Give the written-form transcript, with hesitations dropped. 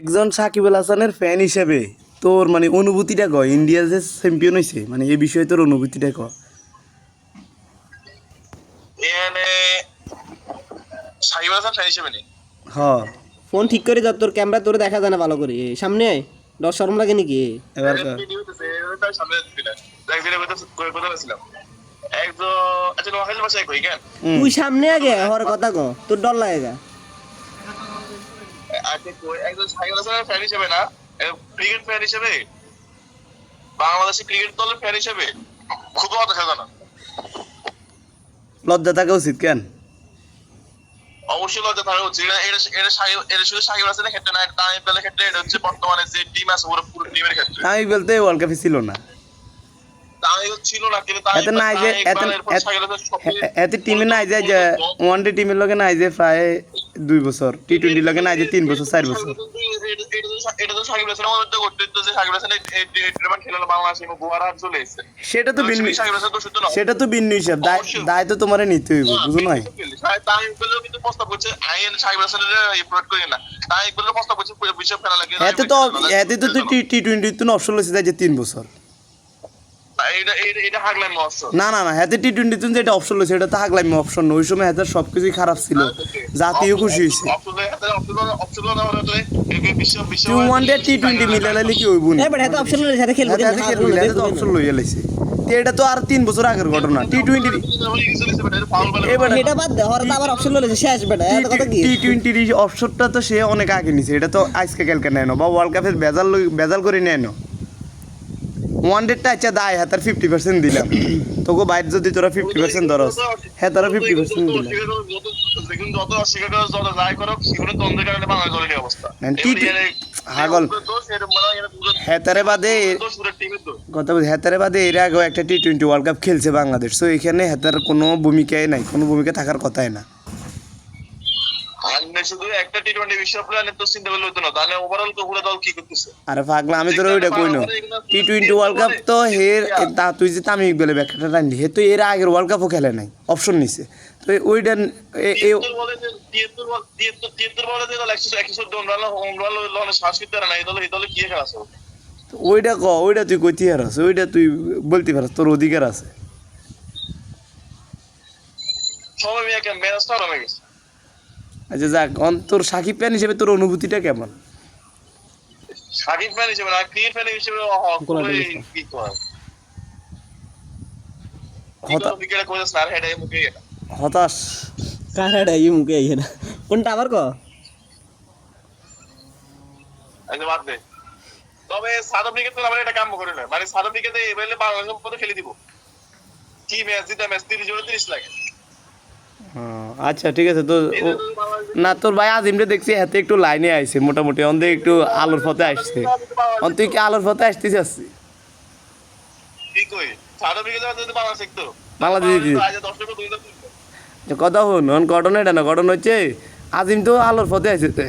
একজন সাকিব আল হাসানের ফ্যান হিসেবে তোর মানে অনুভূতিটা ক, ইন্ডিয়া যে চ্যাম্পিয়ন হয়েছে মানে এই বিষয়ে তোর অনুভূতিটা ক। এখানে সাকিব আল হাসান ফ্যান হিসেবে নেই। হ ফোন ঠিক করে যা, তোর ক্যামেরা তোরে দেখা যায় না ভালো করে। সামনে আয়, ডর শরম লাগে নাকি? এবার তুই সামনে আগে হর কথা ক, তোর ডর লাগে গা। একজন সাকিব আল হাসানের ফ্যান হিসেবে না, ক্রিকেট ফ্যান হিসেবে, বাংলাদেশের ক্রিকেট দলের ফ্যান হিসেবে খুব হতাশাজনক। লজ্জা থাকা উচিত কেন? অবশ্যই লজ্জা থাকা উচিত। এটা শুধু সাকিব আল হাসানের ক্ষেত্রে না, তামিম ইকবালের ক্ষেত্রে, এটা হচ্ছে বর্তমানে যে টিম আছে পুরো টিমের ক্ষেত্রে। আমি বলতে ওয়ার্ল্ড কাপে ছিল না, তামিম ছিল না, কিন্তু এতে নাই যে এতে টিমে নাই যে ওয়ান ডে টিমের লগে নাই যে প্রায় 2 বছর, টি-20 লগে নাই যে 3 বছর 4 বছর। এটা তো সাকিব আল হাসানের মধ্যে করতে তো, যে সাকিব আল হাসান এই টুর্নামেন্ট খেলানো বাংলাদেশ এবং গোয়ার চলে এসেছে, সেটা তো ভিন্ন, সাকিব আল হাসান তো শুধু না, সেটা তো ভিন্ন হিসাব। দায় তো তোমারে নিতে হইব, বুঝো নাই? তামিম ইকবালও কিন্তু প্রস্তাব করছে আইএন সাকিব আল হাসানের প্রোটেক্ট করি না, তামিম ইকবালও প্রস্তাব করছে বিশ্ব খেলা লাগে। এতে তো তুই টি-20 তো অপশন লইছে যে 3 বছর। এটা হাগলামি অপশন না না না, হাতে টি-20 তুই যেটা অপশন লইছে এটা তো হাগলামি অপশন না। ওই সময় হাতে সবকিছুই খারাপ ছিল, জাতীয় খুশি হয়েছে। তুই ওয়ান ডে টি-20 মিলাইলে কি হইব না? এবার এত অপশন লইলে সাথে খেলবো হাতে খেলবি, হাতে তো অপশন লইয়া লাইছে। এটা তো আর 3 বছর আগের ঘটনা। টি-20 এবার এটা বাদ দে, হর তো আবার অপশন লইলে শেষ বেটা, এত কথা কি? টি-20 অপশনটা তো সে অনেক আগে নিছে, এটা তো আজকে কালকে নেয় না, বা ওয়ার্ল্ড কাপের বেজাল করে নেয় না। ওয়ান ডেটা আচ্ছা দায় হাতার 50% দিলাম, তোকে বাইরে যদি তোরা 50% ধরস, হ্যাঁ তারা 50% দিলাম। যত অস্বীকার করো, যত যাই করো, সেগুলো দ্বন্দ্বের কারণে বাংলাদেশ দলের এই অবস্থা। হাগল হেতারে বাদে কথা বলছি, হেতারে বাদে এর আগেও একটা টি-20 ওয়ার্ল্ড কাপ খেলছে বাংলাদেশ, তো এখানে হেতার কোনো ভূমিকাই নাই, কোনো ভূমিকা থাকার কথাই না। শুধু একটা টি-20 বিশ্বকাপ প্ল্যানে তো চিন্তা করলে হতো না, তাহলে ওভারঅল তো পুরো দল কি করতেছে? আরে পাগলা, আমি তোর ওইটা কই না। টি-20 ওয়ার্ল্ড কাপ তো হের তা তুই যে তামিম ইকবালে ব্যাখ্যাটা টানলি, হে তো এর আগের ওয়ার্ল্ড কাপও খেলে নাই, অপশন নিছে। তো ওইটা ওইটা ক, ওইটা তুই কইতে পারস, ওইটা তুই বলতে পারস, তোর অধিকার আছে। আচ্ছা যাক, তোর সাকিব খান হিসেবে তোর অনুভূতিটা কেমন? সাকিব ফ্যান হিসেবে না, ক্রিকেট ফ্যান হিসেবে হতাশ। কারাডা ই মুখে আইছে না, কোনটা আবার ক? তবে সাদা ক্রিকেট তো আমরা এটা কাম করে না, মানে সাদা ক্রিকেটে এবারে বাংলাদেশের মধ্যে খেলে দিব, কি ম্যাচ জিতা ম্যাচ 30 লাগে। আচ্ছা ঠিক আছে। তো না, তোর ভাই আজিমটা দেখছি হাতে একটু লাইনে আইছে মোটামুটি, অন্ধে একটু আলোর পথে আসছে। তুই কি আলোর পথে আসতে চাচ্ছি? বাংলাদেশ কথা হন ঘটনা এটা না, ঘটনা হচ্ছে আজিম তো আলোর পথে আসছে।